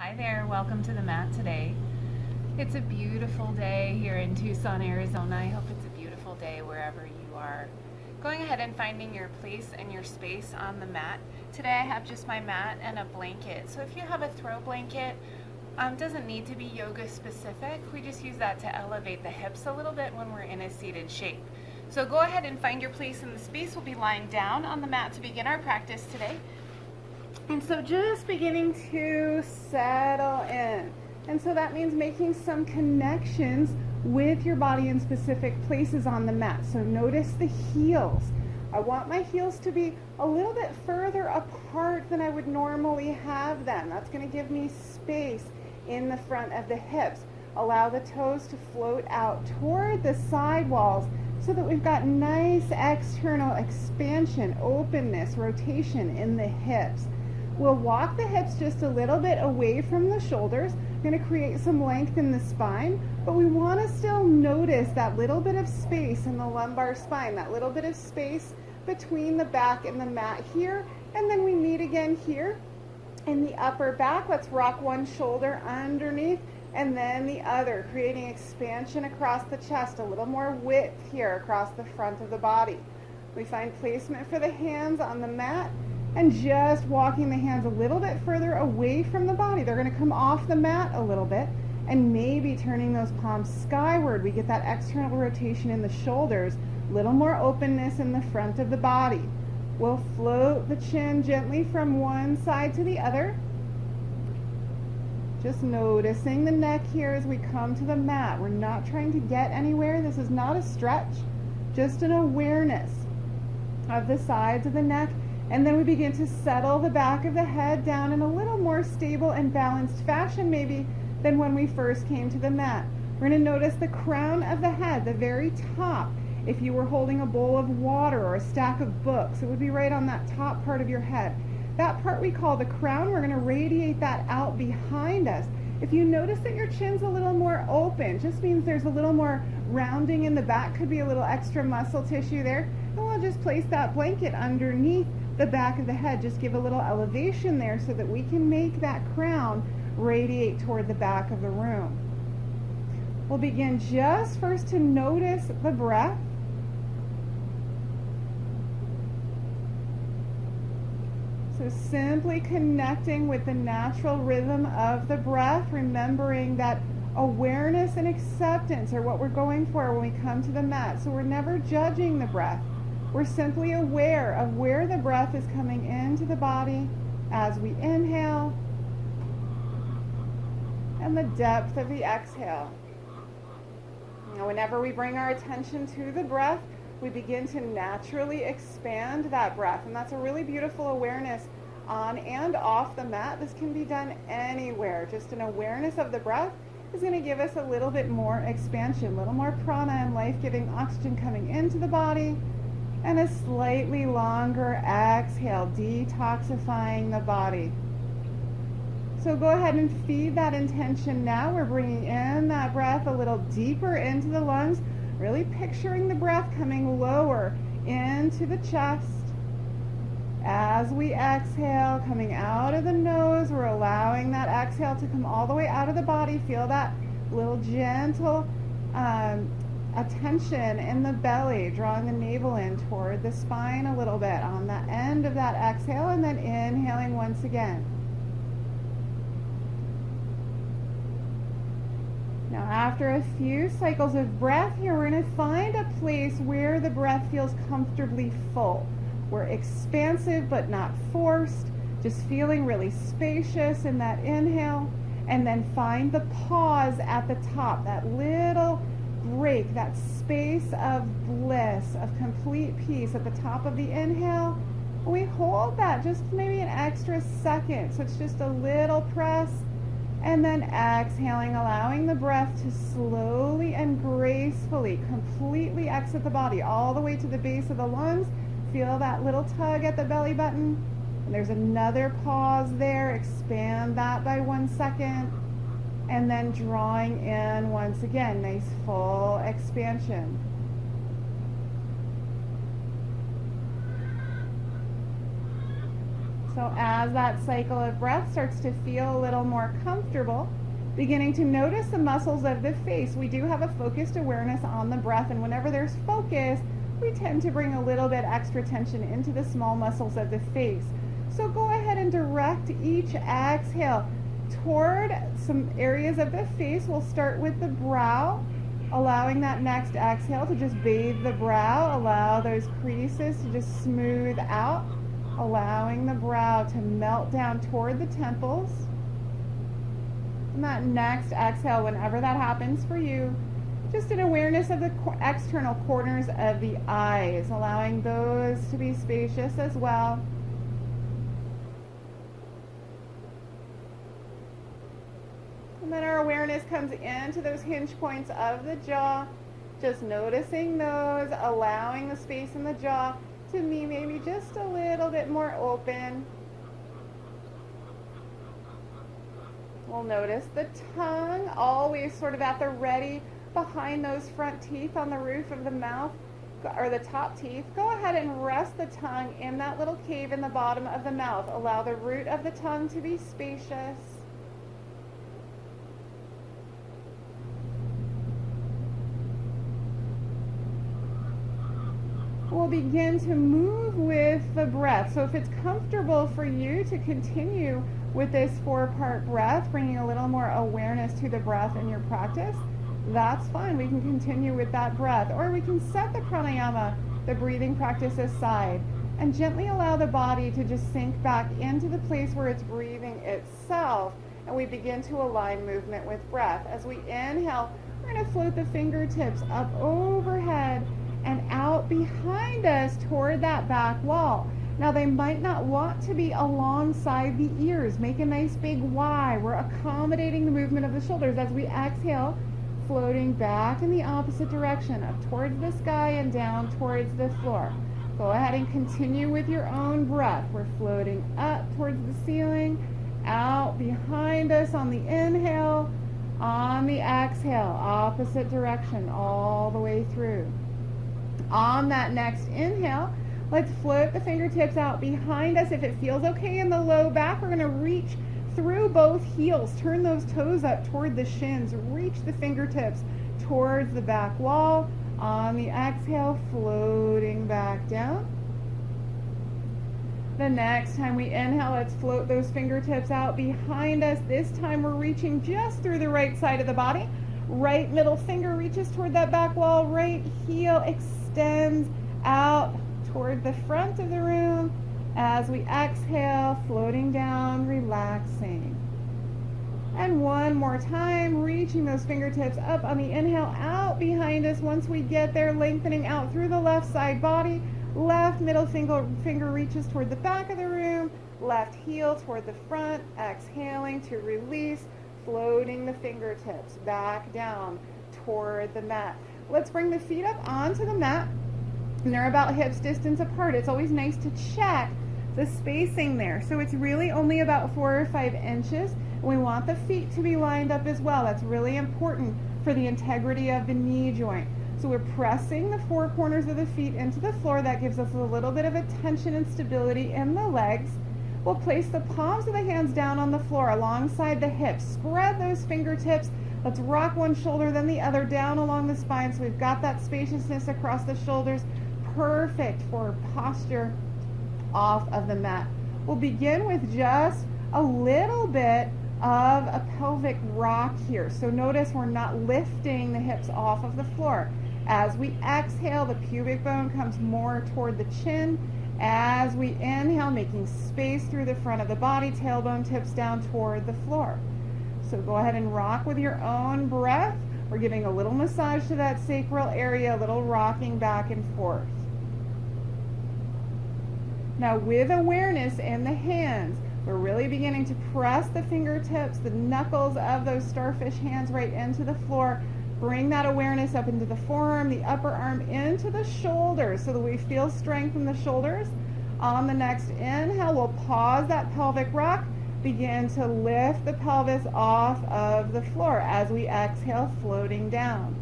Hi there, welcome to the mat today. It's a beautiful day here in Tucson, Arizona. I hope it's a beautiful day wherever you are. Going ahead and finding your place and your space on the mat. Today I have just my mat and a blanket. So if you have a throw blanket, doesn't need to be yoga specific. We just use that to elevate the hips a little bit when we're in a seated shape. So go ahead and find your place in the space. We'll be lying down on the mat to begin our practice today. And so just beginning to settle in. And so that means making some connections with your body in specific places on the mat. So notice the heels. I want my heels to be a little bit further apart than I would normally have them. That's going to give me space in the front of the hips. Allow the toes to float out toward the side walls so that we've got nice external expansion, openness, rotation in the hips. We'll walk the hips just a little bit away from the shoulders. We're going to create some length in the spine, but we want to still notice that little bit of space in the lumbar spine, that little bit of space between the back and the mat here, and then we meet again here in the upper back. Let's rock one shoulder underneath and then the other, creating expansion across the chest, a little more width here across the front of the body. We find placement for the hands on the mat, and just walking the hands a little bit further away from the body. They're going to come off the mat a little bit, and maybe turning those palms skyward. We get that external rotation in the shoulders, a little more openness in the front of the body. We'll float the chin gently from one side to the other. Just noticing the neck here as we come to the mat. We're not trying to get anywhere. This is not a stretch, just an awareness of the sides of the neck. And then we begin to settle the back of the head down in a little more stable and balanced fashion maybe than when we first came to the mat. We're going to notice the crown of the head, the very top. If you were holding a bowl of water or a stack of books, it would be right on that top part of your head. That part we call the crown. We're going to radiate that out behind us. If you notice that your chin's a little more open, just means there's a little more rounding in the back, could be a little extra muscle tissue there. And we'll just place that blanket underneath the back of the head. Just give a little elevation there so that we can make that crown radiate toward the back of the room. We'll begin just first to notice the breath. So simply connecting with the natural rhythm of the breath, remembering that awareness and acceptance are what we're going for when we come to the mat. So we're never judging the breath. We're simply aware of where the breath is coming into the body as we inhale and the depth of the exhale. Now, whenever we bring our attention to the breath, we begin to naturally expand that breath. And that's a really beautiful awareness on and off the mat. This can be done anywhere. Just an awareness of the breath is going to give us a little bit more expansion, a little more prana and life-giving oxygen coming into the body. And a slightly longer exhale, detoxifying the body. So go ahead and feed that intention now. We're bringing in that breath a little deeper into the lungs, really picturing the breath coming lower into the chest. As we exhale, coming out of the nose, we're allowing that exhale to come all the way out of the body. Feel that little gentle attention in the belly, drawing the navel in toward the spine a little bit on the end of that exhale, and then inhaling once again. Now, after a few cycles of breath here, we're going to find a place where the breath feels comfortably full. We're expansive but not forced, just feeling really spacious in that inhale, and then find the pause at the top, that little break, that space of bliss, of complete peace at the top of the inhale. We hold that just maybe an extra second, so it's just a little press, and then exhaling, allowing the breath to slowly and gracefully completely exit the body all the way to the base of the lungs. Feel that little tug at the belly button, and there's another pause there. Expand that by 1 second. And then drawing in once again, nice full expansion. So as that cycle of breath starts to feel a little more comfortable, beginning to notice the muscles of the face. We do have a focused awareness on the breath, and whenever there's focus, we tend to bring a little bit extra tension into the small muscles of the face. So go ahead and direct each exhale toward some areas of the face. We'll start with the brow, allowing that next exhale to just bathe the brow, allow those creases to just smooth out, allowing the brow to melt down toward the temples. And that next exhale, whenever that happens for you, just an awareness of the external corners of the eyes, allowing those to be spacious as well. And then our awareness comes into those hinge points of the jaw, just noticing those, allowing the space in the jaw to be maybe just a little bit more open. We'll notice the tongue, always sort of at the ready behind those front teeth on the roof of the mouth, or the top teeth. Go ahead and rest the tongue in that little cave in the bottom of the mouth. Allow the root of the tongue to be spacious. We'll begin to move with the breath. So if it's comfortable for you to continue with this 4-part breath, bringing a little more awareness to the breath in your practice, that's fine. We can continue with that breath. Or we can set the pranayama, the breathing practice, aside and gently allow the body to just sink back into the place where it's breathing itself. And we begin to align movement with breath. As we inhale, we're going to float the fingertips up overhead and out behind us toward that back wall. Now they might not want to be alongside the ears. Make a nice big Y. We're accommodating the movement of the shoulders as we exhale, floating back in the opposite direction, up towards the sky and down towards the floor. Go ahead and continue with your own breath. We're floating up towards the ceiling, out behind us on the inhale, on the exhale, opposite direction all the way through. On that next inhale, let's float the fingertips out behind us. If it feels okay in the low back, we're going to reach through both heels. Turn those toes up toward the shins. Reach the fingertips towards the back wall. On the exhale, floating back down. The next time we inhale, let's float those fingertips out behind us. This time we're reaching just through the right side of the body. Right middle finger reaches toward that back wall. Right heel extends out toward the front of the room. As we exhale, floating down, relaxing. And one more time, reaching those fingertips up on the inhale, out behind us. Once we get there, lengthening out through the left side body. Left middle finger reaches toward the back of the room. Left heel toward the front. Exhaling to release, floating the fingertips back down toward the mat. Let's bring the feet up onto the mat. And they're about hips distance apart. It's always nice to check the spacing there. So it's really only about 4 or 5 inches. We want the feet to be lined up as well. That's really important for the integrity of the knee joint. So we're pressing the 4 corners of the feet into the floor. That gives us a little bit of a tension and stability in the legs. We'll place the palms of the hands down on the floor alongside the hips. Spread those fingertips. Let's rock one shoulder, then the other down along the spine. So we've got that spaciousness across the shoulders. Perfect for posture off of the mat. We'll begin with just a little bit of a pelvic rock here. So notice we're not lifting the hips off of the floor. As we exhale, the pubic bone comes more toward the chin. As we inhale, making space through the front of the body, tailbone tips down toward the floor. So go ahead and rock with your own breath. We're giving a little massage to that sacral area, a little rocking back and forth. Now with awareness in the hands, we're really beginning to press the fingertips, the knuckles of those starfish hands right into the floor. Bring that awareness up into the forearm, the upper arm into the shoulders so that we feel strength in the shoulders. On the next inhale, we'll pause that pelvic rock, begin to lift the pelvis off of the floor as we exhale, floating down.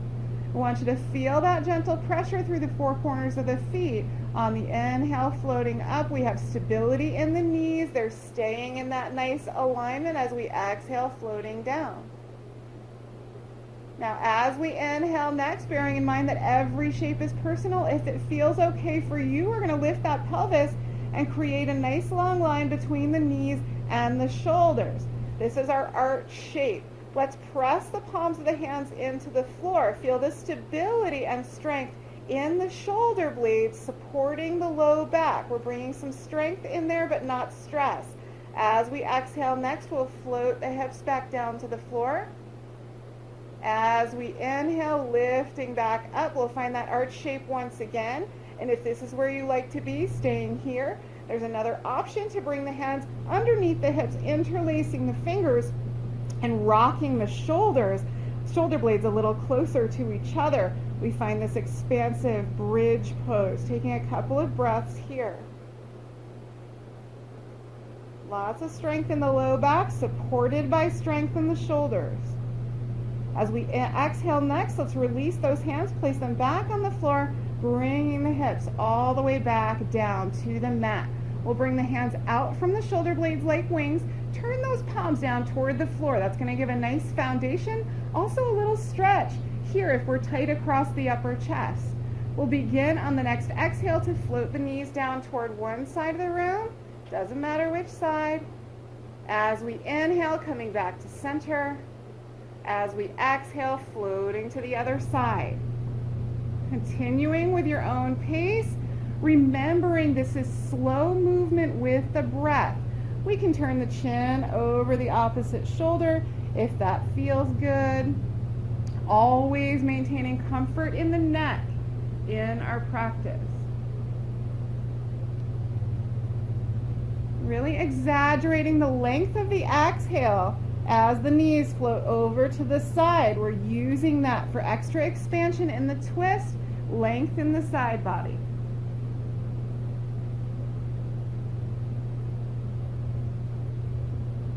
I want you to feel that gentle pressure through the 4 corners of the feet, On the inhale, floating up, we have stability in the knees. They're staying in that nice alignment as we exhale, floating down. Now, as we inhale next, bearing in mind that every shape is personal, if it feels okay for you, we're going to lift that pelvis and create a nice long line between the knees and the shoulders. This is our arch shape. Let's press the palms of the hands into the floor. Feel the stability and strength in the shoulder blades supporting the low back. We're bringing some strength in there, but not stress. As we exhale next, we'll float the hips back down to the floor. As we inhale, lifting back up, we'll find that arch shape once again. And if this is where you like to be, staying here, there's another option to bring the hands underneath the hips, interlacing the fingers and rocking the shoulder blades a little closer to each other. We find this expansive bridge pose, taking a couple of breaths here. Lots of strength in the low back, supported by strength in the shoulders. As we exhale next, let's release those hands, place them back on the floor, bringing the hips all the way back down to the mat. We'll bring the hands out from the shoulder blades like wings. Turn those palms down toward the floor. That's going to give a nice foundation. Also a little stretch here if we're tight across the upper chest. We'll begin on the next exhale to float the knees down toward one side of the room. Doesn't matter which side. As we inhale, coming back to center. As we exhale, floating to the other side. Continuing with your own pace, remembering this is slow movement with the breath. We can turn the chin over the opposite shoulder if that feels good. Always maintaining comfort in the neck in our practice. Really exaggerating the length of the exhale as the knees float over to the side. We're using that for extra expansion in the twist, length in the side body.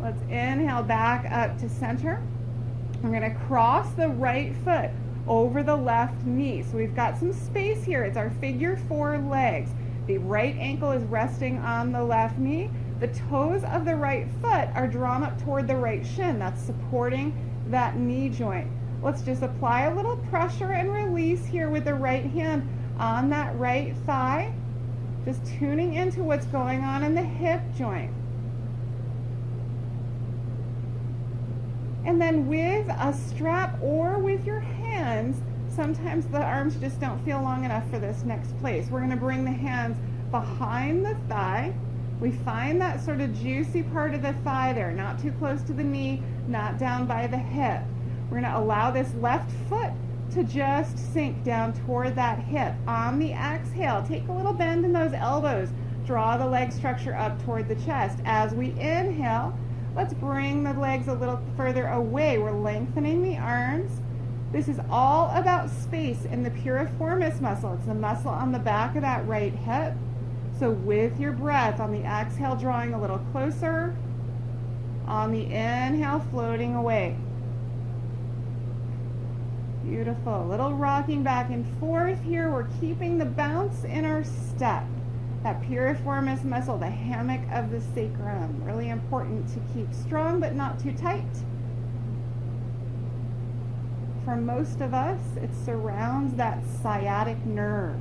Let's inhale back up to center. We're going to cross the right foot over the left knee. So we've got some space here. It's our figure four legs. The right ankle is resting on the left knee. The toes of the right foot are drawn up toward the right shin. That's supporting that knee joint. Let's just apply a little pressure and release here with the right hand on that right thigh. Just tuning into what's going on in the hip joint. And then with a strap or with your hands, sometimes the arms just don't feel long enough for this next place. We're going to bring the hands behind the thigh. We find that sort of juicy part of the thigh there, not too close to the knee, not down by the hip. We're going to allow this left foot to just sink down toward that hip. On the exhale, take a little bend in those elbows. Draw the leg structure up toward the chest. As we inhale, let's bring the legs a little further away. We're lengthening the arms. This is all about space in the piriformis muscle. It's the muscle on the back of that right hip. So with your breath, on the exhale, drawing a little closer. On the inhale, floating away. Beautiful. A little rocking back and forth here. We're keeping the bounce in our step. That piriformis muscle, the hammock of the sacrum. Really important to keep strong but not too tight. For most of us, it surrounds that sciatic nerve.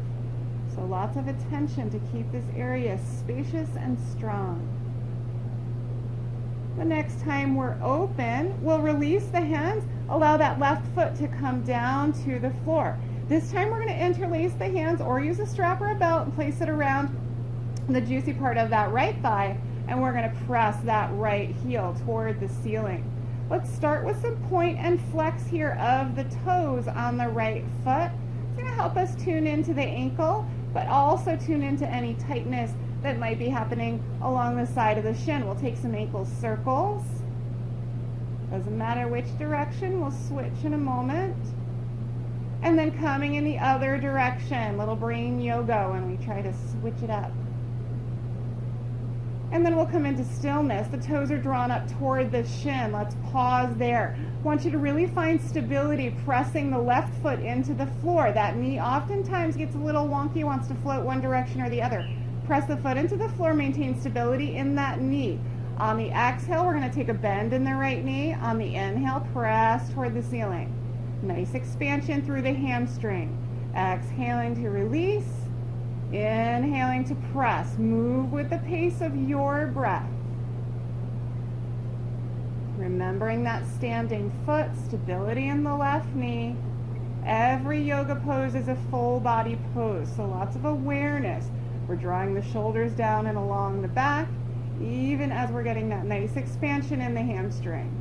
So lots of attention to keep this area spacious and strong. The next time we're open, we'll release the hands, allow that left foot to come down to the floor. This time we're going to interlace the hands or use a strap or a belt and place it around the juicy part of that right thigh, and we're going to press that right heel toward the ceiling. Let's start with some point and flex here of the toes on the right foot. It's going to help us tune into the ankle, but also tune into any tightness that might be happening along the side of the shin. We'll take some ankle circles. Doesn't matter which direction, we'll switch in a moment. And then coming in the other direction, little brain yoga when we try to switch it up. And then we'll come into stillness. The toes are drawn up toward the shin. Let's pause there. I want you to really find stability pressing the left foot into the floor. That knee oftentimes gets a little wonky, wants to float one direction or the other. Press the foot into the floor, maintain stability in that knee. On the exhale, we're going to take a bend in the right knee. On the inhale, press toward the ceiling. Nice expansion through the hamstring. Exhaling to release. Inhaling to press. Move with the pace of your breath. Remembering that standing foot, stability in the left knee. Every yoga pose is a full body pose, so lots of awareness. We're drawing the shoulders down and along the back, even as we're getting that nice expansion in the hamstring.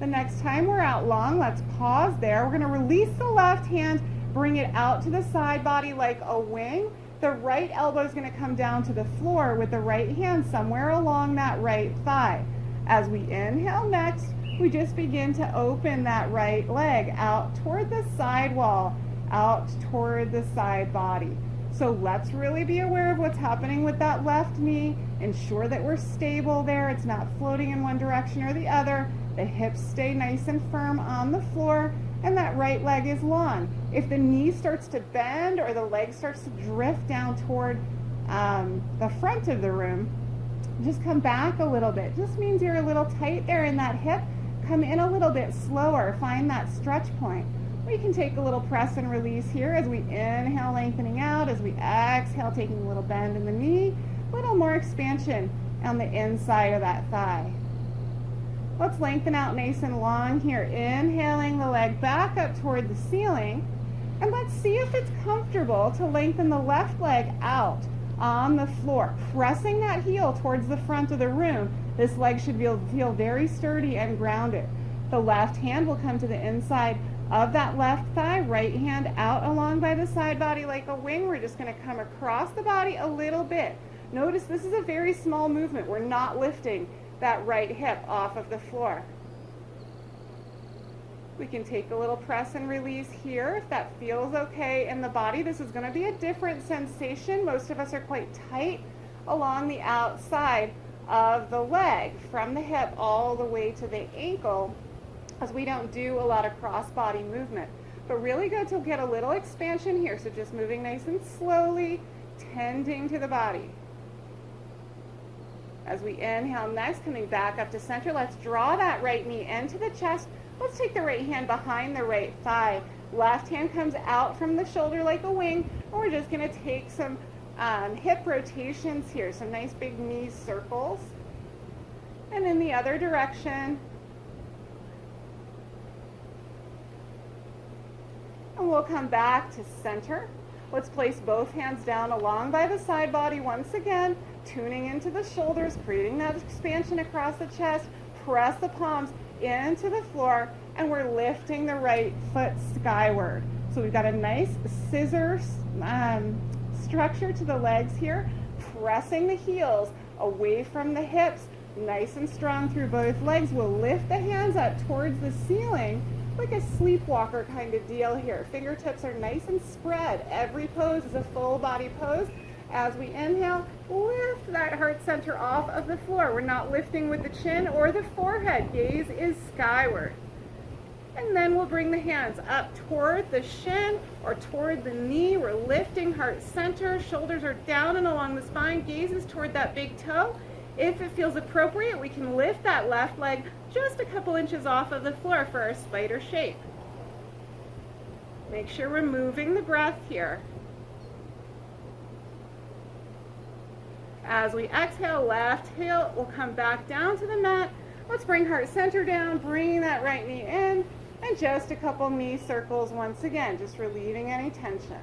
The next time we're out long, let's pause there. We're going to release the left hand, bring it out to the side body like a wing. The right elbow is going to come down to the floor with the right hand somewhere along that right thigh. As we inhale next, we just begin to open that right leg out toward the side wall, out toward the side body. So let's really be aware of what's happening with that left knee. Ensure that we're stable there. It's not floating in one direction or the other. The hips stay nice and firm on the floor, and that right leg is long. If the knee starts to bend or the leg starts to drift down toward the front of the room, just come back a little bit. Just means you're a little tight there in that hip. Come in a little bit slower. Find that stretch point. We can take a little press and release here as we inhale, lengthening out. As we exhale, taking a little bend in the knee. A little more expansion on the inside of that thigh. Let's lengthen out nice and long here. Inhaling the leg back up toward the ceiling. And let's see if it's comfortable to lengthen the left leg out on the floor, pressing that heel towards the front of the room. This leg should feel very sturdy and grounded. The left hand will come to the inside of that left thigh, right hand out along by the side body like a wing. We're just going to come across the body a little bit. Notice this is a very small movement. We're not lifting that right hip off of the floor. We can take a little press and release here if that feels okay in the body. This is going to be a different sensation. Most of us are quite tight along the outside of the leg from the hip all the way to the ankle, as we don't do a lot of cross body movement. But really good to get a little expansion here. So just moving nice and slowly, tending to the body. As we inhale next, coming back up to center, let's draw that right knee into the chest. Let's take the right hand behind the right thigh. Left hand comes out from the shoulder like a wing, and we're just going to take some hip rotations here, some nice big knee circles. And in the other direction. And we'll come back to center. Let's place both hands down along by the side body once again, tuning into the shoulders, creating that expansion across the chest. Press the palms into the floor, and we're lifting the right foot skyward. So we've got a nice scissor structure to the legs here, pressing the heels away from the hips, nice and strong through both legs. We'll lift the hands up towards the ceiling like a sleepwalker kind of deal here. Fingertips are nice and spread. Every pose is a full body pose. As we inhale, lift that heart center off of the floor. We're not lifting with the chin or the forehead. Gaze is skyward. And then we'll bring the hands up toward the shin or toward the knee. We're lifting heart center. Shoulders are down and along the spine. Gaze is toward that big toe. If it feels appropriate, we can lift that left leg just a couple inches off of the floor for our spider shape. Make sure we're moving the breath here. As we exhale, left heel will come back down to the mat. Let's bring heart center down, bringing that right knee in, and just a couple knee circles once again, just relieving any tension.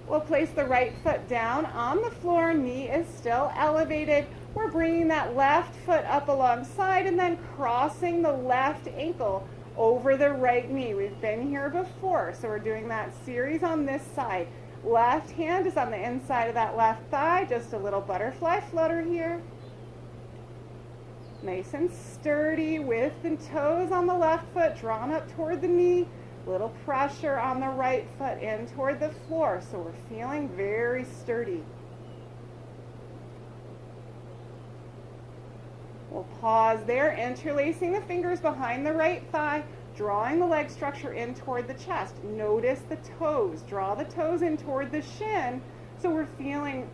We'll place the right foot down on the floor, knee is still elevated. We're bringing that left foot up alongside and then crossing the left ankle over the right knee. We've been here before, so we're doing that series on this side. Left hand is on the inside of that left thigh, just a little butterfly flutter here. Nice and sturdy with the toes on the left foot drawn up toward the knee. Little pressure on the right foot in toward the floor, so we're feeling very sturdy. We'll pause there, interlacing the fingers behind the right thigh, drawing the leg structure in toward the chest. Notice the toes. Draw the toes in toward the shin, so we're feeling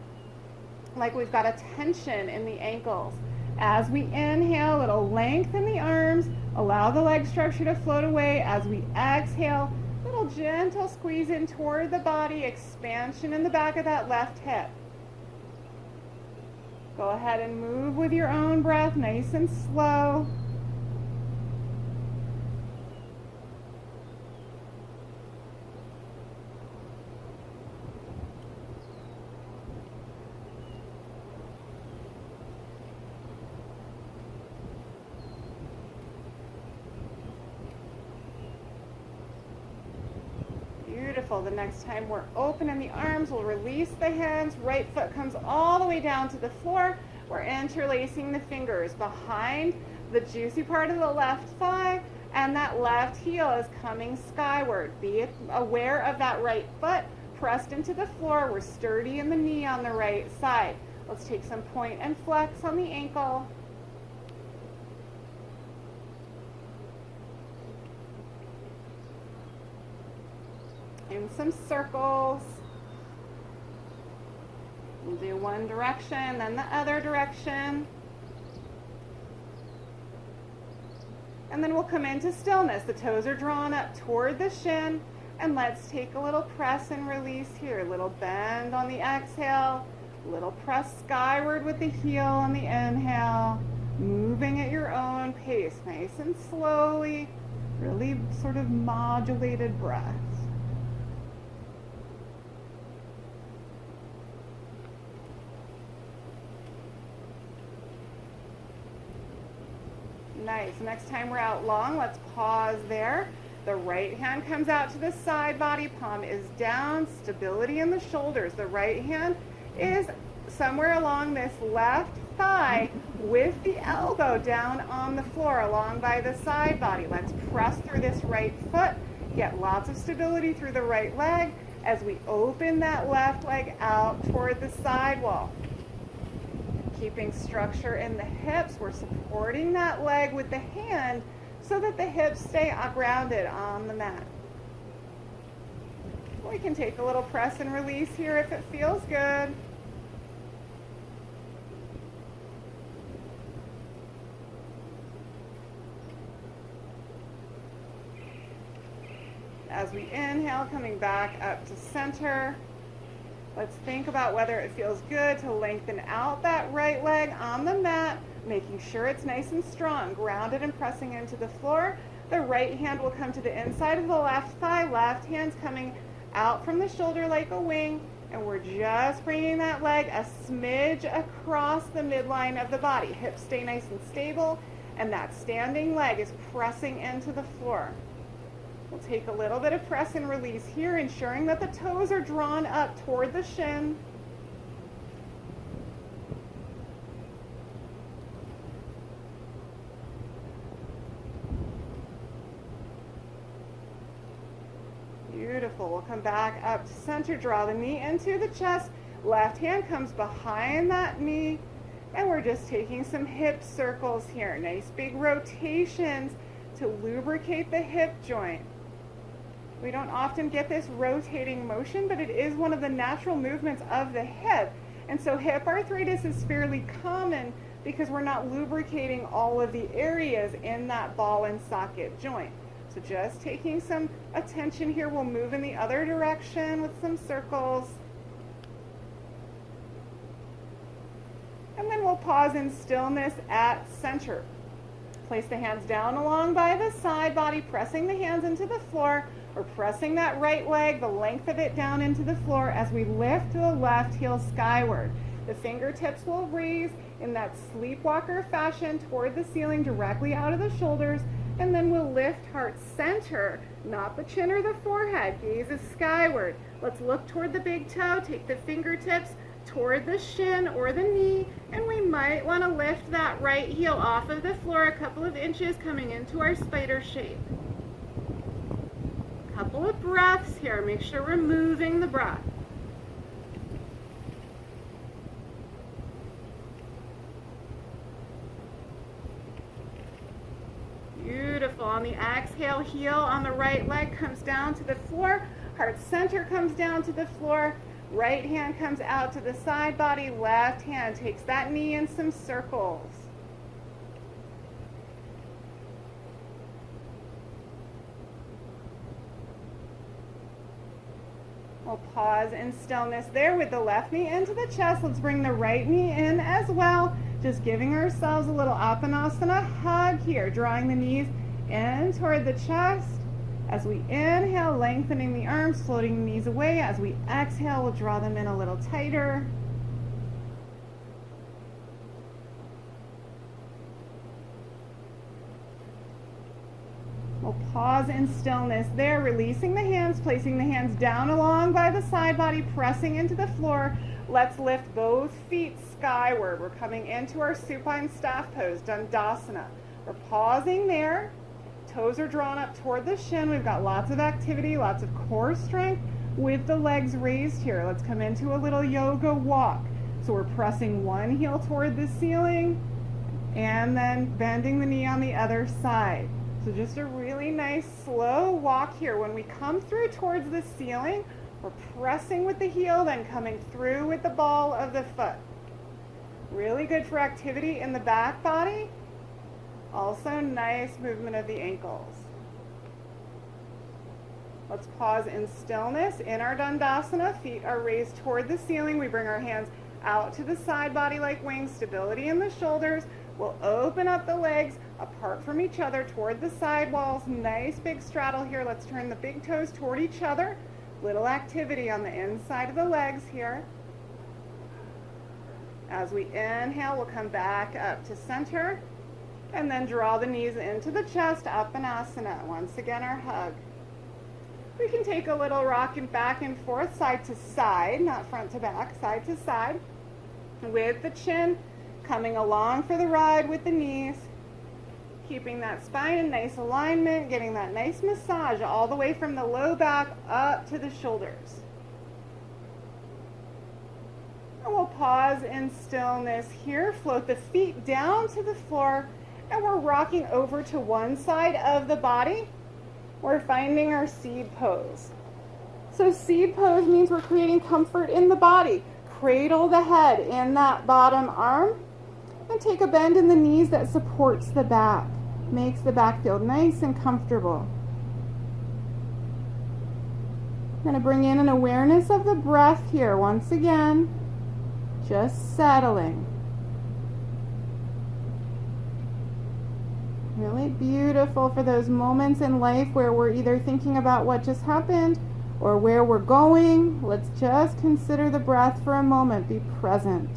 like we've got a tension in the ankles. As we inhale, it'll lengthen the arms, allow the leg structure to float away. As we exhale, little gentle squeeze in toward the body, expansion in the back of that left hip. Go ahead and move with your own breath, nice and slow. Beautiful. The next time we're open in the arms, we'll release the hands. Right foot comes all the way down to the floor. We're interlacing the fingers behind the juicy part of the left thigh, and that left heel is coming skyward. Be aware of that right foot pressed into the floor. We're sturdy in the knee on the right side. Let's take some point and flex on the ankle. In some circles. We'll do one direction, then the other direction. And then we'll come into stillness. The toes are drawn up toward the shin. And let's take a little press and release here. A little bend on the exhale. A little press skyward with the heel on the inhale. Moving at your own pace, nice and slowly. Really sort of modulated breath. Nice. Next time we're out long, let's pause there. The right hand comes out to the side body, palm is down, stability in the shoulders. The right hand is somewhere along this left thigh with the elbow down on the floor along by the side body. Let's press through this right foot, get lots of stability through the right leg as we open that left leg out toward the side wall. Keeping structure in the hips, we're supporting that leg with the hand so that the hips stay grounded on the mat. We can take a little press and release here if it feels good. As we inhale, coming back up to center. Let's think about whether it feels good to lengthen out that right leg on the mat, making sure it's nice and strong, grounded and pressing into the floor. The right hand will come to the inside of the left thigh, left hand's coming out from the shoulder like a wing, and we're just bringing that leg a smidge across the midline of the body. Hips stay nice and stable, and that standing leg is pressing into the floor. We'll take a little bit of press and release here, ensuring that the toes are drawn up toward the shin. Beautiful. We'll come back up to center, draw the knee into the chest. Left hand comes behind that knee, and we're just taking some hip circles here. Nice big rotations to lubricate the hip joint. We don't often get this rotating motion, but it is one of the natural movements of the hip. And so hip arthritis is fairly common because we're not lubricating all of the areas in that ball and socket joint. So just taking some attention here, we'll move in the other direction with some circles. And then we'll pause in stillness at center. Place the hands down along by the side body, pressing the hands into the floor. We're pressing that right leg, the length of it down into the floor as we lift the left heel skyward. The fingertips will raise in that sleepwalker fashion toward the ceiling, directly out of the shoulders, and then we'll lift heart center, not the chin or the forehead. Gaze is skyward. Let's look toward the big toe, take the fingertips toward the shin or the knee, and we might want to lift that right heel off of the floor a couple of inches, coming into our spider shape. couple of breaths here. Make sure we're moving the breath. Beautiful. On the exhale, heel on the right leg comes down to the floor. Heart center comes down to the floor. Right hand comes out to the side body. Left hand takes that knee in some circles. We'll pause in stillness there with the left knee into the chest. Let's bring the right knee in as well. Just giving ourselves a little Apanasana hug here, drawing the knees in toward the chest. As we inhale, lengthening the arms, floating the knees away. As we exhale, we'll draw them in a little tighter. We'll pause in stillness there, releasing the hands, placing the hands down along by the side body, pressing into the floor. Let's lift both feet skyward. We're coming into our supine staff pose, Dandasana. We're pausing there. Toes are drawn up toward the shin. We've got lots of activity, lots of core strength with the legs raised here. Let's come into a little yoga walk. So we're pressing one heel toward the ceiling and then bending the knee on the other side. So just a really nice slow walk here. When we come through towards the ceiling, we're pressing with the heel, then coming through with the ball of the foot. Really good for activity in the back body. Also nice movement of the ankles. Let's pause in stillness. In our Dandasana, feet are raised toward the ceiling. We bring our hands out to the side body like wings, stability in the shoulders. We'll open up the legs apart from each other toward the side walls. Nice big straddle here. Let's turn the big toes toward each other. Little activity on the inside of the legs here. As we inhale, we'll come back up to center and then draw the knees into the chest, Apanasana. Once again, our hug. We can take a little rocking back and forth, side to side, not front to back, side to side, with the chin coming along for the ride with the knees, keeping that spine in nice alignment, getting that nice massage all the way from the low back up to the shoulders. And we'll pause in stillness here, float the feet down to the floor, and we're rocking over to one side of the body. We're finding our seed pose. So seed pose means we're creating comfort in the body. Cradle the head in that bottom arm and take a bend in the knees that supports the back. Makes the back feel nice and comfortable. I'm going to bring in an awareness of the breath here once again. Just settling. Really beautiful for those moments in life where we're either thinking about what just happened or where we're going. Let's just consider the breath for a moment. Be present.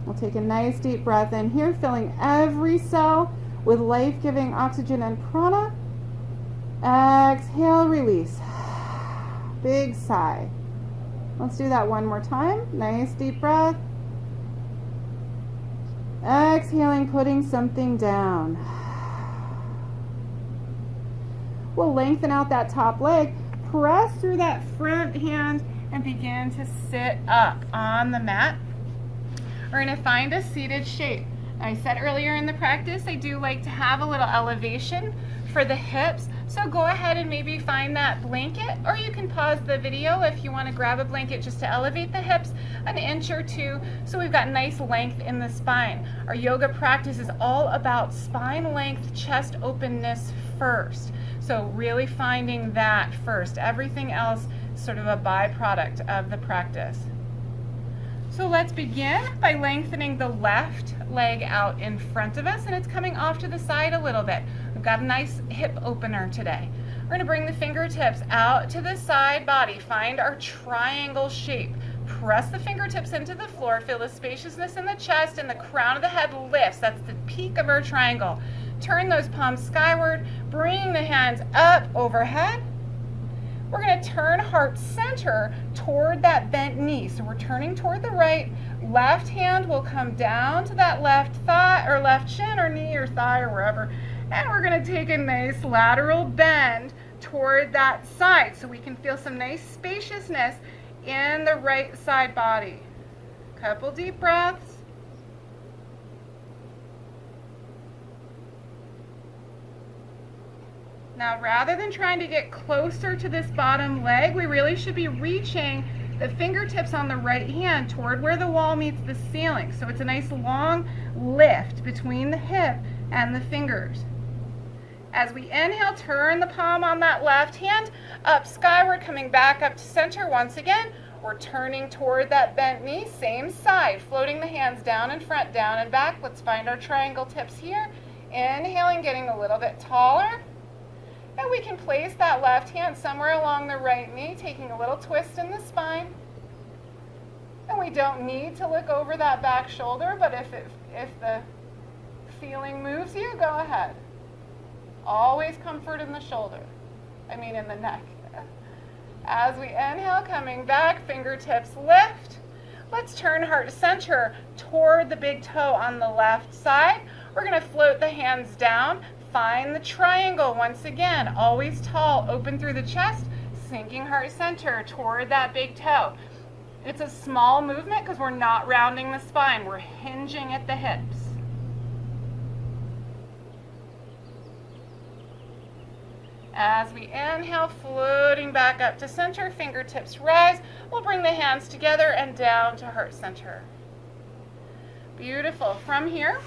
We'll take a nice deep breath in here, filling every cell with life-giving oxygen and prana. Exhale, release. Big sigh. Let's do that one more time. Nice deep breath. Exhaling, putting something down. We'll lengthen out that top leg, press through that front hand, and begin to sit up on the mat. We're going to find a seated shape. I said earlier in the practice, I do like to have a little elevation for the hips. So go ahead and maybe find that blanket, or you can pause the video if you want to grab a blanket just to elevate the hips an inch or two so we've got nice length in the spine. Our yoga practice is all about spine length, chest openness first. So really finding that first. Everything else is sort of a byproduct of the practice. So let's begin by lengthening the left leg out in front of us, and it's coming off to the side a little bit. We've got a nice hip opener today. We're going to bring the fingertips out to the side body. Find our triangle shape. Press the fingertips into the floor. Feel the spaciousness in the chest, and the crown of the head lifts. That's the peak of our triangle. Turn those palms skyward, bring the hands up overhead. We're going to turn heart center toward that bent knee. So we're turning toward the right. Left hand will come down to that left thigh or left shin or knee or thigh or wherever. And we're going to take a nice lateral bend toward that side so we can feel some nice spaciousness in the right side body. Couple deep breaths. Now, rather than trying to get closer to this bottom leg, we really should be reaching the fingertips on the right hand toward where the wall meets the ceiling. So it's a nice long lift between the hip and the fingers. As we inhale, turn the palm on that left hand up skyward, coming back up to center once again. We're turning toward that bent knee, same side, floating the hands down and front, down and back. Let's find our triangle tips here. Inhaling, getting a little bit taller. And we can place that left hand somewhere along the right knee, taking a little twist in the spine. And we don't need to look over that back shoulder, but if the feeling moves you, go ahead. Always comfort in the shoulder. In the neck. As we inhale, coming back, fingertips lift. Let's turn heart center toward the big toe on the left side. We're going to float the hands down. Find the triangle once again, always tall, open through the chest, sinking heart center toward that big toe. It's a small movement because we're not rounding the spine, we're hinging at the hips. As we inhale, floating back up to center, fingertips rise, we'll bring the hands together and down to heart center. Beautiful. From here,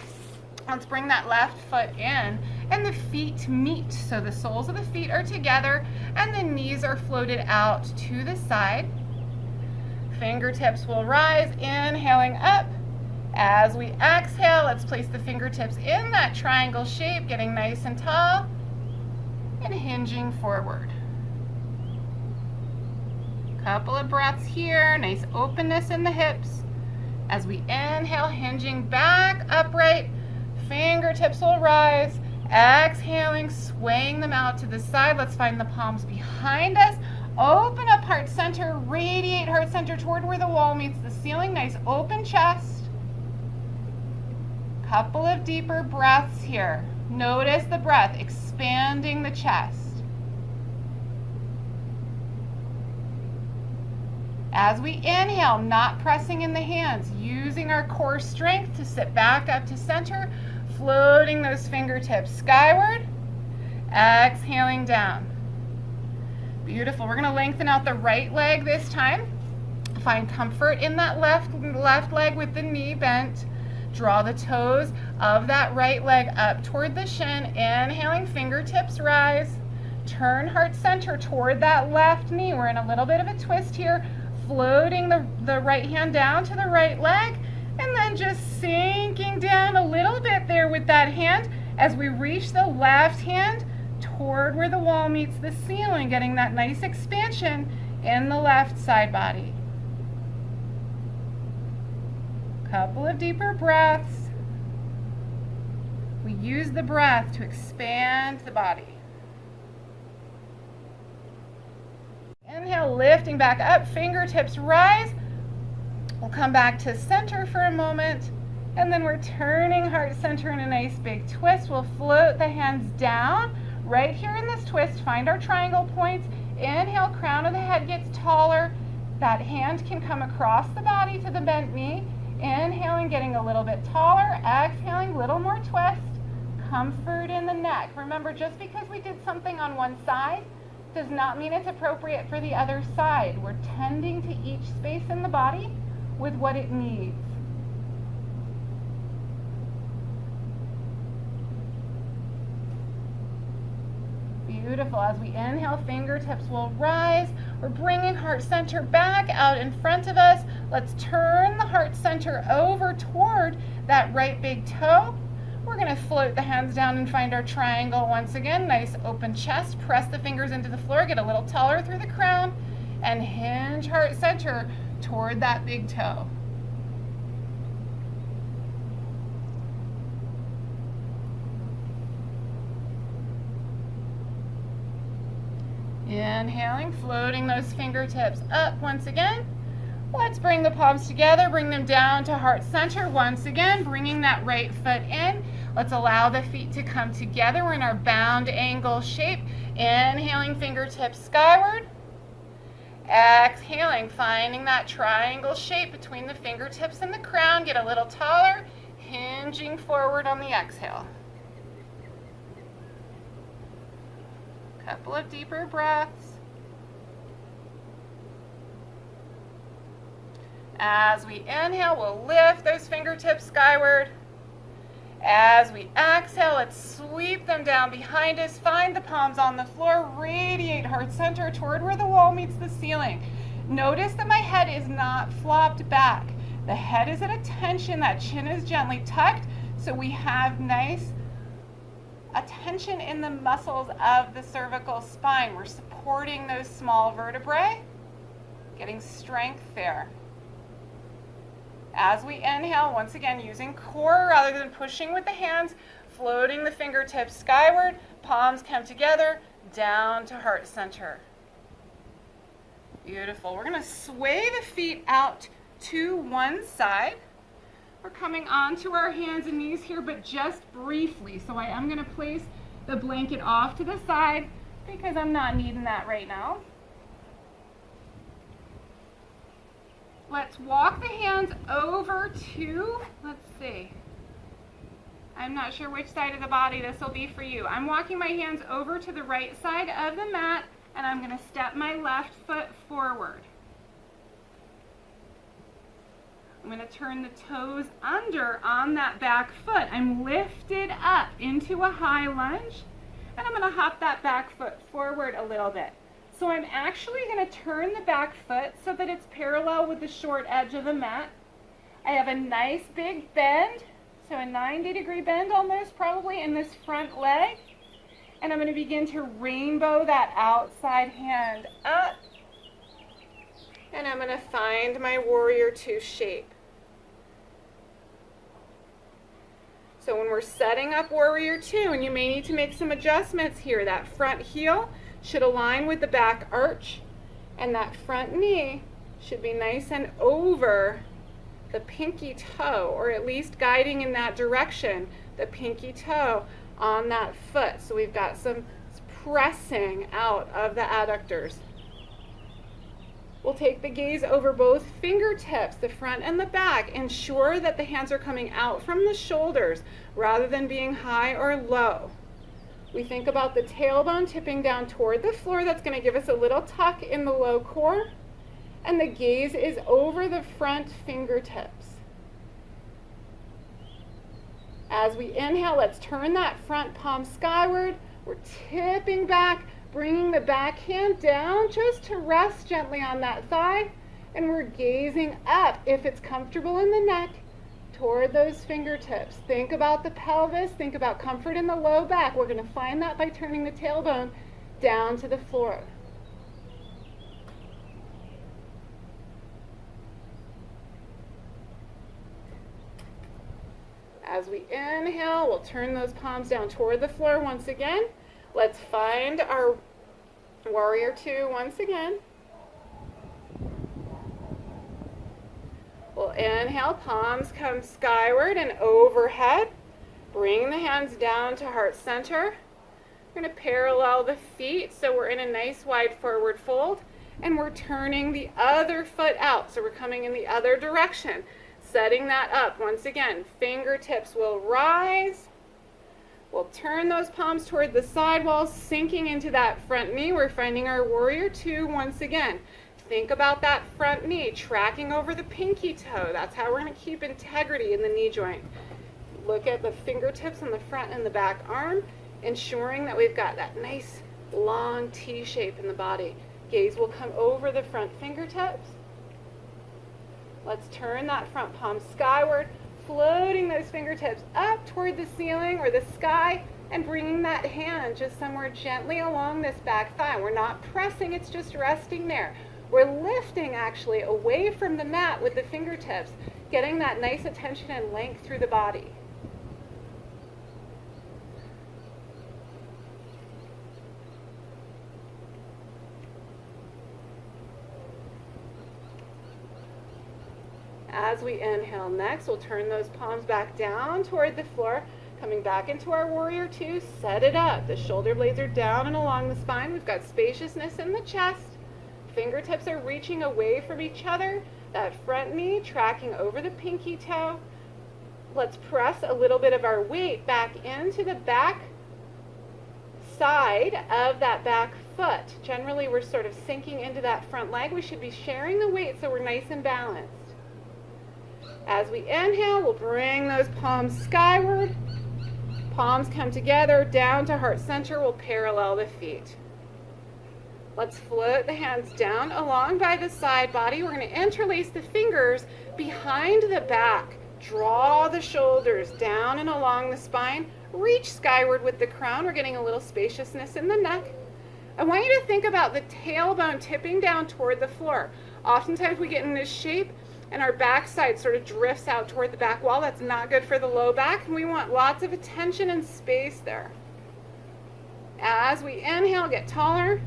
let's bring that left foot in and the feet meet. So the soles of the feet are together and the knees are floated out to the side. Fingertips will rise, inhaling up. As we exhale, let's place the fingertips in that triangle shape, getting nice and tall and hinging forward. Couple of breaths here, nice openness in the hips. As we inhale, hinging back upright, fingertips will rise. Exhaling, swaying them out to the side. Let's find the palms behind us. Open up heart center, radiate heart center toward where the wall meets the ceiling. Nice open chest. Couple of deeper breaths here. Notice the breath, expanding the chest. As we inhale, not pressing in the hands, using our core strength to sit back up to center, floating those fingertips skyward, exhaling down. Beautiful. We're going to lengthen out the right leg this time. Find comfort in that left leg with the knee bent. Draw the toes of that right leg up toward the shin. Inhaling, fingertips rise. Turn heart center toward that left knee. We're in a little bit of a twist here. Floating the right hand down to the right leg. And then just sinking down a little bit there with that hand as we reach the left hand toward where the wall meets the ceiling, getting that nice expansion in the left side body. Couple of deeper breaths. We use the breath to expand the body. Inhale, lifting back up, fingertips rise. We'll come back to center for a moment, and then we're turning heart center in a nice big twist. We'll float the hands down. Right here in this twist, find our triangle points. Inhale, crown of the head gets taller. That hand can come across the body to the bent knee. Inhaling, getting a little bit taller. Exhaling, little more twist. Comfort in the neck. Remember, just because we did something on one side does not mean it's appropriate for the other side. We're tending to each space in the body with what it needs. Beautiful. As we inhale, fingertips will rise. We're bringing heart center back out in front of us. Let's turn the heart center over toward that right big toe. We're going to float the hands down and find our triangle once again. Nice open chest. Press the fingers into the floor. Get a little taller through the crown. And hinge heart center toward that big toe. Inhaling, floating those fingertips up once again. Let's bring the palms together, bring them down to heart center once again, bringing that right foot in. Let's allow the feet to come together. We're in our bound angle shape. Inhaling, fingertips skyward. Exhaling, finding that triangle shape between the fingertips and the crown. Get a little taller, hinging forward on the exhale. Couple of deeper breaths. As we inhale, we'll lift those fingertips skyward. As we exhale, let's sweep them down behind us. Find the palms on the floor. Radiate heart center toward where the wall meets the ceiling. Notice that my head is not flopped back. The head is at attention. That chin is gently tucked. So we have nice attention in the muscles of the cervical spine. We're supporting those small vertebrae, getting strength there. As we inhale, once again, using core rather than pushing with the hands, floating the fingertips skyward, palms come together, down to heart center. Beautiful. We're going to sway the feet out to one side. We're coming onto our hands and knees here, but just briefly. So I am going to place the blanket off to the side because I'm not needing that right now. Let's walk the hands over to, let's see, I'm not sure which side of the body this will be for you. I'm walking my hands over to the right side of the mat, and I'm going to step my left foot forward. I'm going to turn the toes under on that back foot. I'm lifted up into a high lunge, and I'm going to hop that back foot forward a little bit. So I'm actually going to turn the back foot so that it's parallel with the short edge of the mat. I have a nice big bend, so a 90-degree bend almost probably in this front leg. And I'm going to begin to rainbow that outside hand up. And I'm going to find my warrior two shape. So when we're setting up warrior two, and you may need to make some adjustments here, that front heel should align with the back arch, and that front knee should be nice and over the pinky toe, or at least guiding in that direction, the pinky toe on that foot. So we've got some pressing out of the adductors. We'll take the gaze over both fingertips, the front and the back. Ensure that the hands are coming out from the shoulders rather than being high or low. We think about the tailbone tipping down toward the floor. That's going to give us a little tuck in the low core. And the gaze is over the front fingertips. As we inhale, let's turn that front palm skyward. We're tipping back, bringing the back hand down just to rest gently on that thigh. And we're gazing up, if it's comfortable in the neck, toward those fingertips. Think about the pelvis. Think about comfort in the low back. We're going to find that by turning the tailbone down to the floor. As we inhale, we'll turn those palms down toward the floor once again. Let's find our warrior two once again. We'll inhale, palms come skyward and overhead. Bring the hands down to heart center. We're going to parallel the feet so we're in a nice wide forward fold. And we're turning the other foot out. So we're coming in the other direction. Setting that up. Once again, fingertips will rise. We'll turn those palms toward the side walls, sinking into that front knee. We're finding our warrior two once again. Think about that front knee tracking over the pinky toe. That's how we're going to keep integrity in the knee joint. Look at the fingertips on the front and the back arm, ensuring that we've got that nice long T shape in the body. Gaze will come over the front fingertips. Let's turn that front palm skyward, floating those fingertips up toward the ceiling or the sky, and bringing that hand just somewhere gently along this back thigh. We're not pressing, it's just resting there. We're lifting actually away from the mat with the fingertips, getting that nice attention and length through the body. As we inhale next, we'll turn those palms back down toward the floor, Coming back into our warrior two, set it up. The shoulder blades are down and along the spine. We've got spaciousness in the chest. Fingertips are reaching away from each other. That front knee tracking over the pinky toe. Let's press a little bit of our weight back into the back side of that back foot. Generally, we're sort of sinking into that front leg. We should be sharing the weight so we're nice and balanced. As we inhale, we'll bring those palms skyward. Palms come together, down to heart center. We'll parallel the feet. Let's float the hands down along by the side body. We're going to interlace the fingers behind the back. Draw the shoulders down and along the spine. Reach skyward with the crown. We're getting a little spaciousness in the neck. I want you to think about the tailbone tipping down toward the floor. Oftentimes we get in this shape and our backside sort of drifts out toward the back wall. That's not good for the low back, and we want lots of attention and space there. As we inhale, get taller.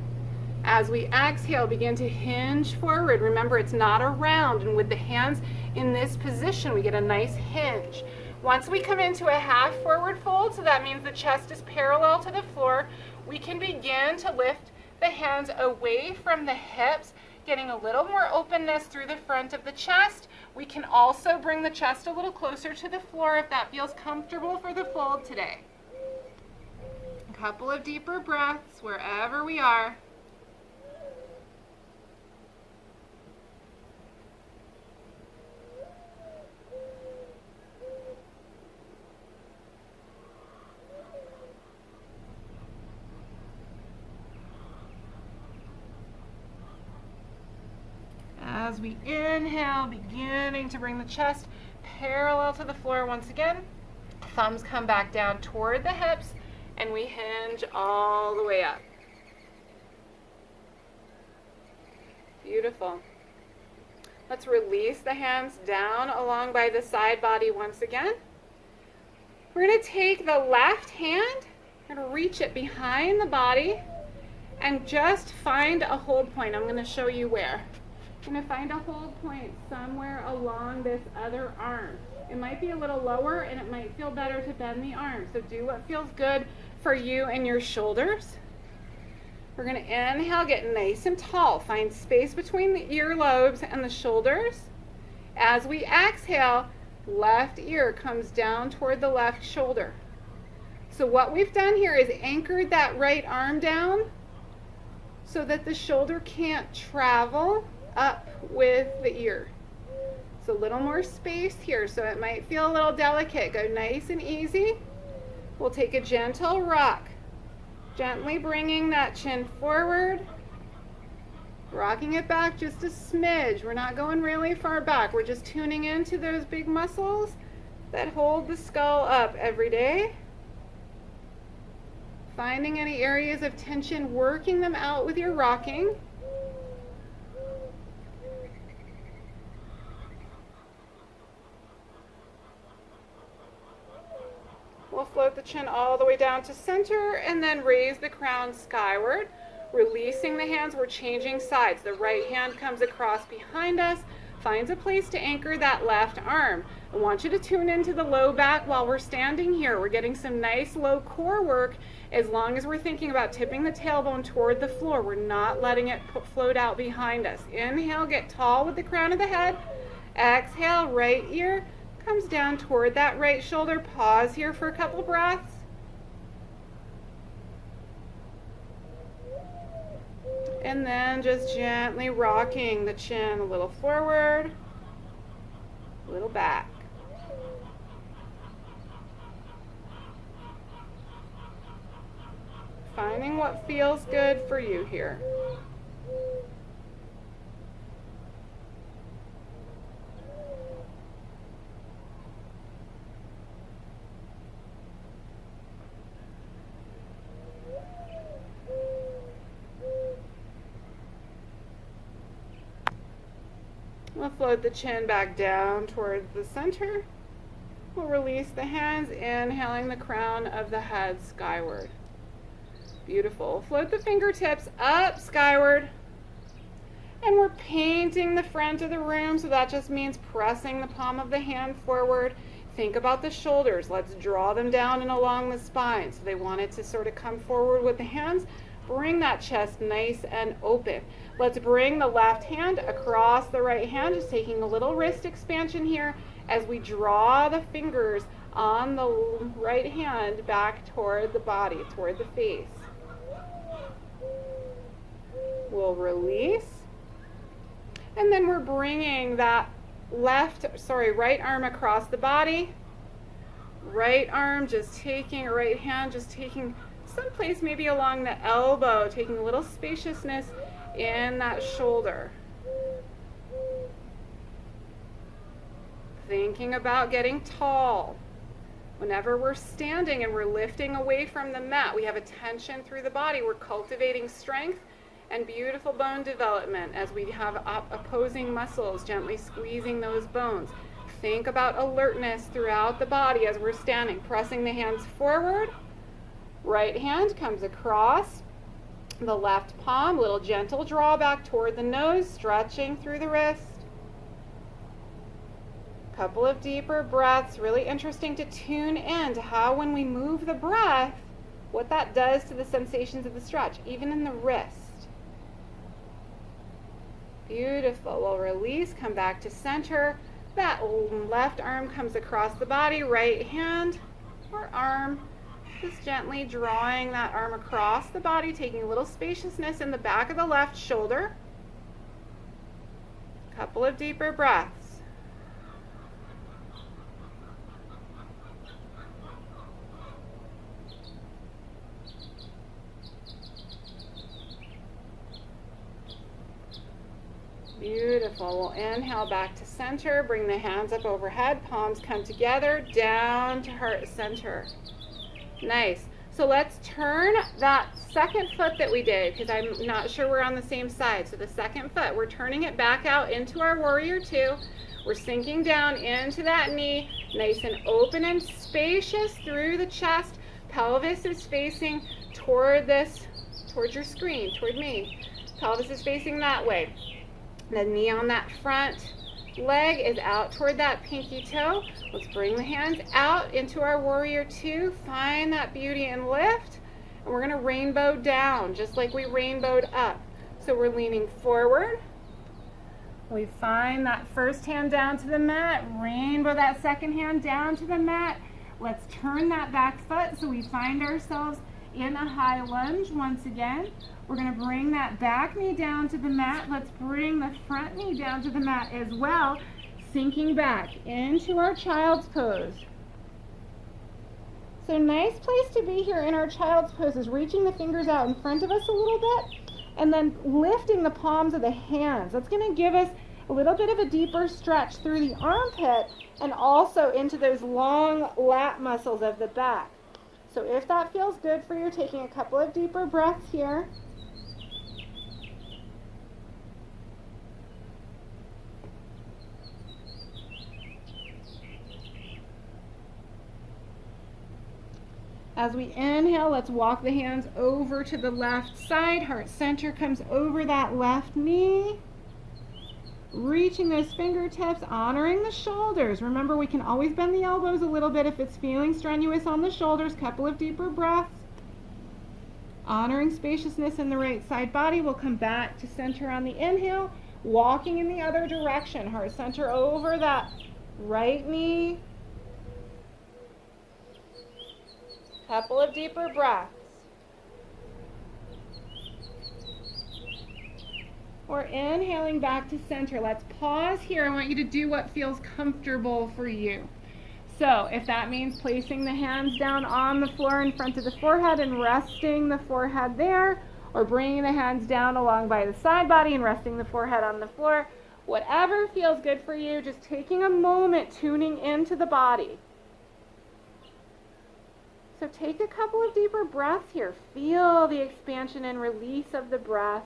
As we exhale, begin to hinge forward. Remember, it's not a round, and with the hands in this position, we get a nice hinge. Once we come into a half forward fold, so that means the chest is parallel to the floor, we can begin to lift the hands away from the hips, getting a little more openness through the front of the chest. We can also bring the chest a little closer to the floor if that feels comfortable for the fold today. A couple of deeper breaths wherever we are. As we inhale, beginning to bring the chest parallel to the floor once again. Thumbs come back down toward the hips, and we hinge all the way up. Beautiful. Let's release the hands down along by the side body once again. We're going to take the left hand, we're going to reach it behind the body, and just find a hold point. I'm going to show you where. I'm going to find a hold point somewhere along this other arm. It might be a little lower and it might feel better to bend the arm. So do what feels good for you and your shoulders. We're going to inhale, get nice and tall. Find space between the earlobes and the shoulders. As we exhale, left ear comes down toward the left shoulder. So what we've done here is anchored that right arm down so that the shoulder can't travel up with the ear. It's a little more space here, so it might feel a little delicate. Go nice and easy. We'll take a gentle rock, gently bringing that chin forward, rocking it back just a smidge. We're not going really far back. We're just tuning into those big muscles that hold the skull up every day. Finding any areas of tension, working them out with your rocking. We'll float the chin all the way down to center and then raise the crown skyward. Releasing the hands, we're changing sides. The right hand comes across behind us, finds a place to anchor that left arm. I want you to tune into the low back while we're standing here. We're getting some nice low core work as long as we're thinking about tipping the tailbone toward the floor. We're not letting it float out behind us. Inhale, get tall with the crown of the head. Exhale, right ear comes down toward that right shoulder. Pause here for a couple breaths. And then just gently rocking the chin a little forward, a little back. Finding what feels good for you here. We'll float the chin back down towards the center. We'll release the hands, inhaling the crown of the head skyward. Beautiful. Float the fingertips up skyward. And we're painting the front of the room, so that just means pressing the palm of the hand forward. Think about the shoulders. Let's draw them down and along the spine. So they want it to sort of come forward with the hands. Bring that chest nice and open. Let's bring the left hand across the right hand, just taking a little wrist expansion here as we draw the fingers on the right hand back toward the body, toward the face. We'll release. And then we're bringing that right arm across the body. Right arm just taking, right hand just taking someplace maybe along the elbow, taking a little spaciousness in that shoulder. Thinking about getting tall. Whenever we're standing and we're lifting away from the mat, we have a tension through the body. We're cultivating strength and beautiful bone development as we have opposing muscles, gently squeezing those bones. Think about alertness throughout the body as we're standing, pressing the hands forward. Right hand comes across the left palm, little gentle draw back toward the nose, stretching through the wrist. Couple of deeper breaths. Really interesting to tune in to how when we move the breath, what that does to the sensations of the stretch, even in the wrist. Beautiful. We'll release, come back to center. That left arm comes across the body, right hand or arm, just gently drawing that arm across the body, taking a little spaciousness in the back of the left shoulder. Couple of deeper breaths. Beautiful. We'll inhale back to center. Bring the hands up overhead. Palms come together. Down to heart center. Nice. So let's turn that second foot that we did, because I'm not sure we're on the same side. So the second foot, we're turning it back out into our warrior two. We're sinking down into that knee, nice and open and spacious through the chest. Pelvis is facing toward your screen, toward me. Pelvis is facing that way. The knee on that front leg is out toward that pinky toe. Let's bring the hands out into our warrior two. Find that beauty and lift. And we're going to rainbow down, just like we rainbowed up. So we're leaning forward. We find that first hand down to the mat. Rainbow that second hand down to the mat. Let's turn that back foot so we find ourselves in a high lunge once again. We're going to bring that back knee down to the mat. Let's bring the front knee down to the mat as well, sinking back into our child's pose. So nice place to be here in our child's pose is reaching the fingers out in front of us a little bit and then lifting the palms of the hands. That's going to give us a little bit of a deeper stretch through the armpit and also into those long lat muscles of the back. So if that feels good for you, taking a couple of deeper breaths here. As we inhale, let's walk the hands over to the left side. Heart center comes over that left knee. Reaching those fingertips, honoring the shoulders. Remember, we can always bend the elbows a little bit if it's feeling strenuous on the shoulders. Couple of deeper breaths. Honoring spaciousness in the right side body. We'll come back to center on the inhale. Walking in the other direction. Heart center over that right knee. Couple of deeper breaths. We're inhaling back to center. Let's pause here. I want you to do what feels comfortable for you. So if that means placing the hands down on the floor in front of the forehead and resting the forehead there, or bringing the hands down along by the side body and resting the forehead on the floor, whatever feels good for you, just taking a moment tuning into the body. So take a couple of deeper breaths here. Feel the expansion and release of the breath.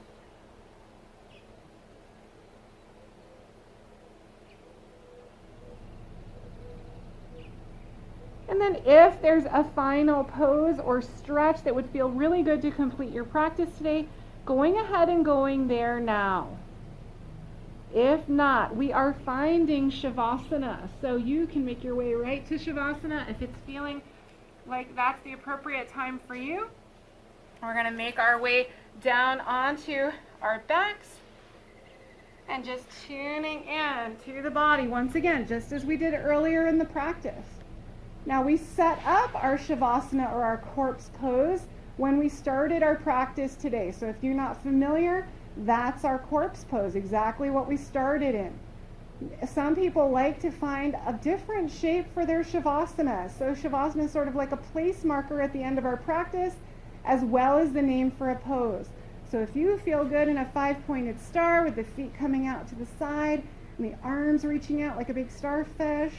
And then if there's a final pose or stretch that would feel really good to complete your practice today, going ahead and going there now. If not, we are finding Shavasana. So you can make your way right to Shavasana if it's feeling like that's the appropriate time for you. We're going to make our way down onto our backs and just tuning in to the body once again, just as we did earlier in the practice. Now we set up our Shavasana or our corpse pose when we started our practice today. So if you're not familiar, that's our corpse pose, exactly what we started in. Some people like to find a different shape for their Shavasana. So Shavasana is sort of like a place marker at the end of our practice, as well as the name for a pose. So if you feel good in a 5-pointed star with the feet coming out to the side and the arms reaching out like a big starfish,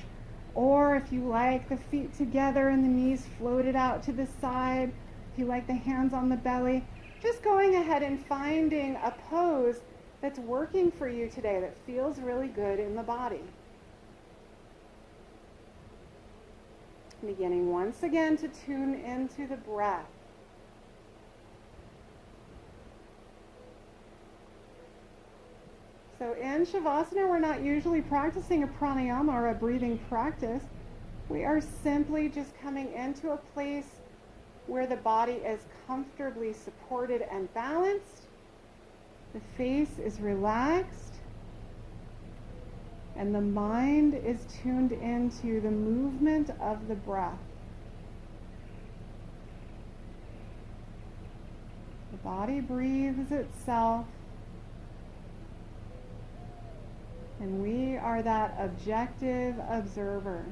or if you like the feet together and the knees floated out to the side, if you like the hands on the belly, just going ahead and finding a pose that's working for you today that feels really good in the body. Beginning once again to tune into the breath. So in Shavasana, we're not usually practicing a pranayama or a breathing practice. We are simply just coming into a place where the body is comfortably supported and balanced. The face is relaxed. And the mind is tuned into the movement of the breath. The body breathes itself. And we are that objective observer.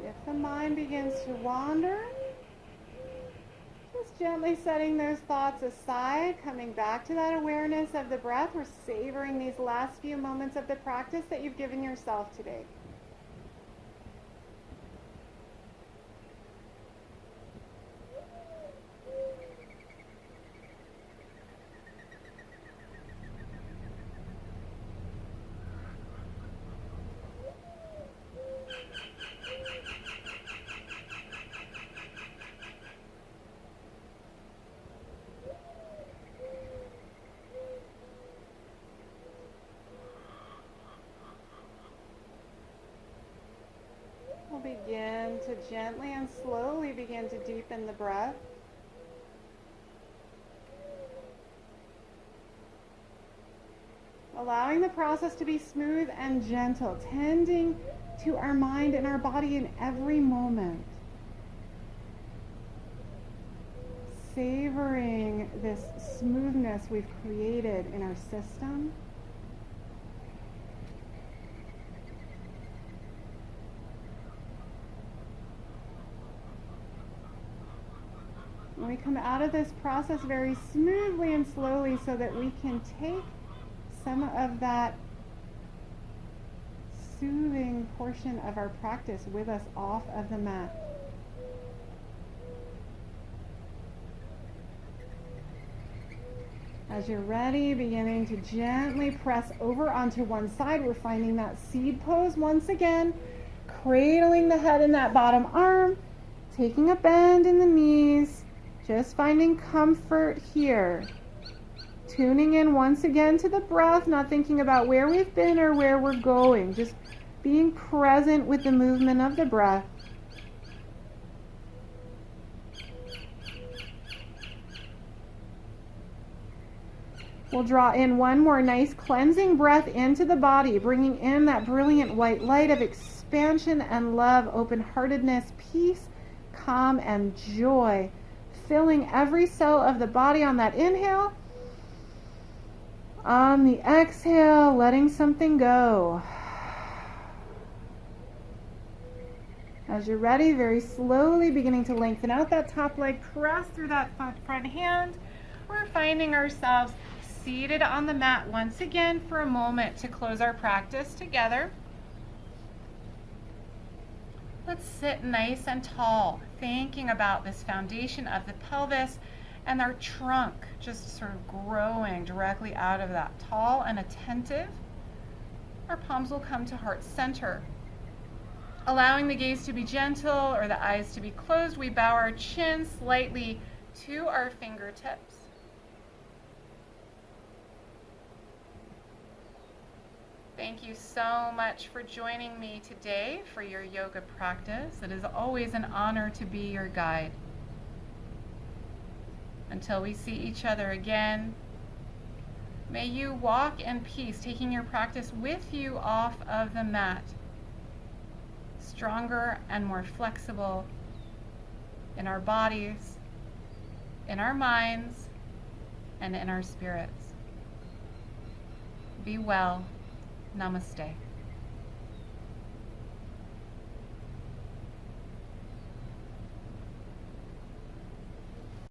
If the mind begins to wander, just gently setting those thoughts aside, coming back to that awareness of the breath. We're savoring these last few moments of the practice that you've given yourself today. We'll begin to gently and slowly begin to deepen the breath. Allowing the process to be smooth and gentle, tending to our mind and our body in every moment. Savoring this smoothness we've created in our system. And we come out of this process very smoothly and slowly so that we can take some of that soothing portion of our practice with us off of the mat. As you're ready, beginning to gently press over onto one side. We're finding that seed pose once again, cradling the head in that bottom arm, taking a bend in the knees, just finding comfort here. Tuning in once again to the breath, not thinking about where we've been or where we're going, just being present with the movement of the breath. We'll draw in one more nice cleansing breath into the body, bringing in that brilliant white light of expansion and love, open-heartedness, peace, calm, and joy, filling every cell of the body on that inhale. On the exhale, letting something go. As you're ready, very slowly beginning to lengthen out that top leg, press through that front hand. We're finding ourselves seated on the mat once again for a moment to close our practice together. Let's sit nice and tall, thinking about this foundation of the pelvis and our trunk just sort of growing directly out of that. Tall and attentive. Our palms will come to heart center. Allowing the gaze to be gentle or the eyes to be closed, we bow our chin slightly to our fingertips. Thank you so much for joining me today for your yoga practice. It is always an honor to be your guide. Until we see each other again, may you walk in peace, taking your practice with you off of the mat, stronger and more flexible in our bodies, in our minds, and in our spirits. Be well. Namaste.